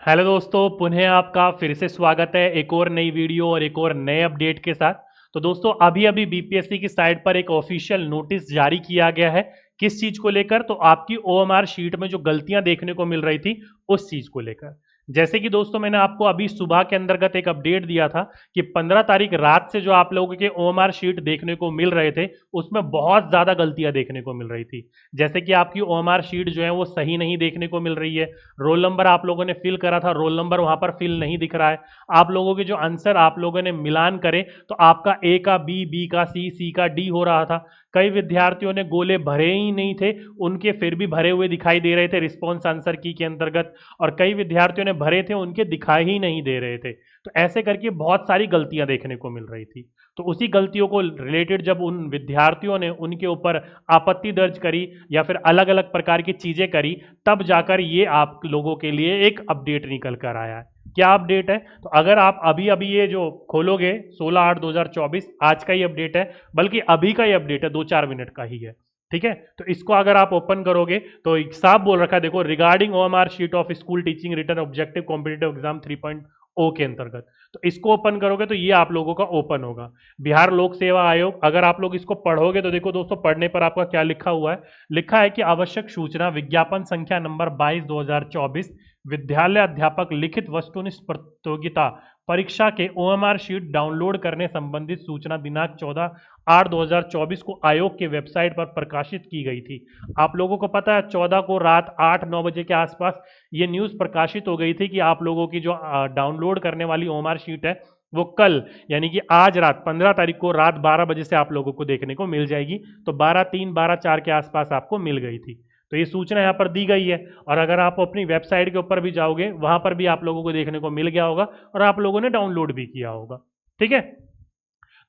Hello दोस्तों, पुनः आपका फिर से स्वागत है एक और नई वीडियो और एक और नए अपडेट के साथ। तो दोस्तों, अभी अभी बीपीएससी की साइट पर एक ऑफिशियल नोटिस जारी किया गया है। किस चीज को लेकर? तो आपकी ओएमआर शीट में जो गलतियां देखने को मिल रही थी उस चीज को लेकर। जैसे कि दोस्तों, मैंने आपको अभी सुबह के अंतर्गत एक अपडेट दिया था कि 15 तारीख रात से जो आप लोगों के ओएमआर शीट देखने को मिल रहे थे उसमें बहुत ज्यादा गलतियां देखने को मिल रही थी। जैसे कि आपकी ओएमआर शीट जो है वो सही नहीं देखने को मिल रही है। रोल नंबर आप लोगों ने फिल करा था, रोल नंबर वहां पर फिल नहीं दिख रहा है। आप लोगों के जो आंसर आप लोगों ने मिलान करे तो आपका ए का बी, बी का सी, सी का डी हो रहा था। कई विद्यार्थियों ने गोले भरे ही नहीं थे, उनके फिर भी भरे हुए दिखाई दे रहे थे रिस्पॉन्स आंसर की के अंतर्गत। और कई विद्यार्थियों ने भरे थे, उनके दिखाई ही नहीं दे रहे थे। तो ऐसे करके बहुत सारी गलतियां देखने को मिल रही थी। तो उसी गलतियों को रिलेटेड जब उन विद्यार्थियों ने उनके ऊपर आपत्ति दर्ज करी या फिर अलग अलग प्रकार की चीजें करी, तब जाकर ये आप लोगों के लिए एक अपडेट निकल कर आया है। क्या अपडेट है? तो अगर आप अभी अभी ये जो खोलोगे 16/8/2024, आज का ही अपडेट है, बल्कि अभी का ही अपडेट है, 2-4 मिनट का ही है। ठीक है, तो इसको अगर आप ओपन करोगे तो एक साफ बोल रखा है, देखो, regarding OMR sheet of school teaching return objective competitive exam 3.0 के अंतर्गत। तो इसको ओपन करोगे तो ये आप लोगों का ओपन होगा। बिहार लोक सेवा आयोग, अगर आप लोग इसको पढ़ोगे तो देखो दोस्तों, पढ़ने पर आपका क्या लिखा हुआ है। लिखा है कि आवश्यक सूचना विज्ञापन संख्या नंबर 22/2024, विद्यालय अध्यापक लिखित वस्तुनिष्ठ प्रतियोगिता परीक्षा के ओएमआर शीट डाउनलोड करने संबंधित सूचना दिनांक 14/8/2024 को आयोग के वेबसाइट पर प्रकाशित की गई थी। आप लोगों को पता है 14 को रात 8-9 बजे के आसपास ये न्यूज़ प्रकाशित हो गई थी कि आप लोगों की जो डाउनलोड करने वाली ओएमआर शीट है वो कल, यानी कि आज रात 15 तारीख को रात 12 बजे से आप लोगों को देखने को मिल जाएगी। तो 12/3 12/4 के आसपास आपको मिल गई थी। तो ये सूचना यहाँ पर दी गई है। और अगर आप अपनी वेबसाइट के ऊपर भी जाओगे, वहां पर भी आप लोगों को देखने को मिल गया होगा और आप लोगों ने डाउनलोड भी किया होगा। ठीक है,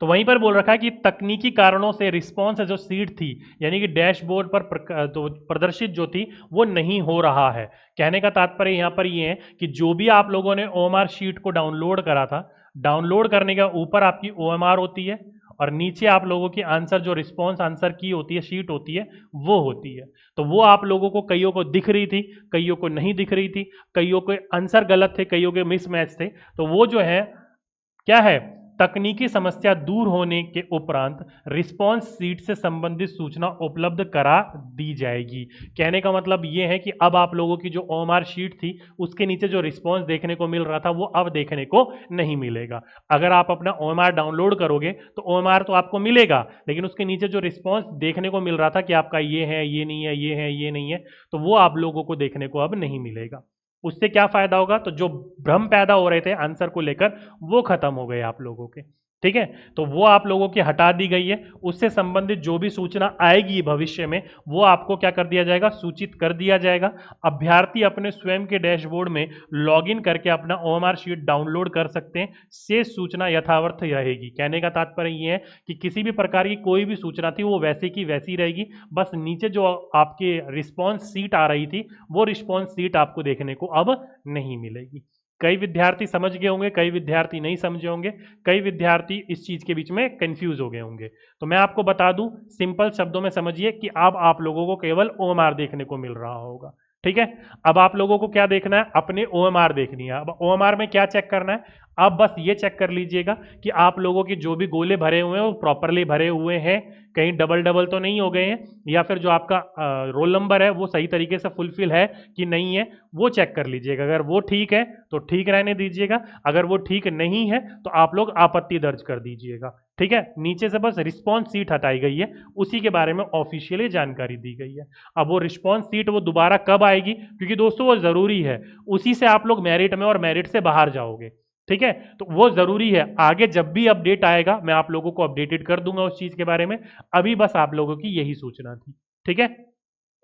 तो वहीं पर बोल रखा है कि तकनीकी कारणों से रिस्पॉन्स जो सीट थी, यानी कि डैशबोर्ड पर तो प्रदर्शित जो थी वो नहीं हो रहा है। कहने का तात्पर्य यहाँ पर ये है कि जो भी आप लोगों ने ओएमआर शीट को डाउनलोड करा था, डाउनलोड करने के ऊपर आपकी ओएमआर होती है और नीचे आप लोगों की आंसर, जो रिस्पॉन्स आंसर की होती है, शीट होती है, वो होती है। तो वो आप लोगों को, कईयों को दिख रही थी, कईयों को नहीं दिख रही थी, कईयों के आंसर गलत थे, कईयों के मिसमैच थे। तो वो जो है, क्या है, तकनीकी समस्या दूर होने के उपरांत रिस्पॉन्स सीट से संबंधित सूचना उपलब्ध करा दी जाएगी। कहने का मतलब ये है कि अब आप लोगों की जो ओएमआर शीट थी उसके नीचे जो रिस्पॉन्स देखने को मिल रहा था वो अब देखने को नहीं मिलेगा। अगर आप अपना ओएमआर डाउनलोड करोगे तो ओएमआर तो आपको मिलेगा, लेकिन उसके नीचे जो रिस्पॉन्स देखने को मिल रहा था कि आपका ये है, ये नहीं है, ये है, ये नहीं है, तो वो आप लोगों को देखने को अब नहीं मिलेगा। उससे क्या फायदा होगा? तो जो भ्रम पैदा हो रहे थे आंसर को लेकर, वो खत्म हो गए आप लोगों के। ठीक है, तो वो आप लोगों की हटा दी गई है। उससे संबंधित जो भी सूचना आएगी भविष्य में, वो आपको क्या कर दिया जाएगा? सूचित कर दिया जाएगा। अभ्यर्थी अपने स्वयं के डैशबोर्ड में लॉगिन करके अपना ओएमआर शीट डाउनलोड कर सकते हैं। शेष सूचना यथावत रहेगी। कहने का तात्पर्य ये है कि किसी भी प्रकार की कोई भी सूचना थी वो वैसी की वैसी रहेगी, बस नीचे जो आपके रिस्पॉन्स सीट आ रही थी वो रिस्पॉन्स सीट आपको देखने को अब नहीं मिलेगी। कई विद्यार्थी समझ गए होंगे, कई विद्यार्थी नहीं समझे होंगे, कई विद्यार्थी इस चीज के बीच में कंफ्यूज हो गए होंगे। तो मैं आपको बता दूं, सिंपल शब्दों में समझिए कि अब आप लोगों को केवल ओएमआर देखने को मिल रहा होगा। ठीक है, अब आप लोगों को क्या देखना है? अपने ओएमआर देखनी है। अब ओएमआर में क्या चेक करना है? अब बस ये चेक कर लीजिएगा कि आप लोगों के जो भी गोले भरे हुए हैं वो प्रॉपरली भरे हुए हैं, कहीं डबल डबल तो नहीं हो गए हैं, या फिर जो आपका रोल नंबर है वो सही तरीके से फुलफिल है कि नहीं है, वो चेक कर लीजिएगा। अगर वो ठीक है तो ठीक रहने दीजिएगा, अगर वो ठीक नहीं है तो आप लोग आपत्ति दर्ज कर दीजिएगा। ठीक है, नीचे से बस रिस्पॉन्स सीट हटाई गई है, उसी के बारे में ऑफिशियली जानकारी दी गई है। अब वो रिस्पॉन्स सीट वो दोबारा कब आएगी? क्योंकि दोस्तों वो जरूरी है, उसी से आप लोग मेरिट में और मेरिट से बाहर जाओगे। ठीक है, तो वो जरूरी है। आगे जब भी अपडेट आएगा मैं आप लोगों को अपडेटेड कर दूंगा उस चीज के बारे में। अभी बस आप लोगों की यही सूचना थी। ठीक है,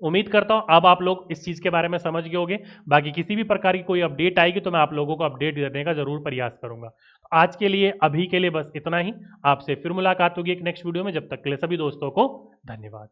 उम्मीद करता हूं अब आप लोग इस चीज के बारे में समझ गए होंगे। बाकी किसी भी प्रकार की कोई अपडेट आएगी तो मैं आप लोगों को अपडेट देने का जरूर प्रयास करूंगा। तो आज के लिए, अभी के लिए बस इतना ही। आपसे फिर मुलाकात होगी एक नेक्स्ट वीडियो में। जब तक के लिए सभी दोस्तों को धन्यवाद।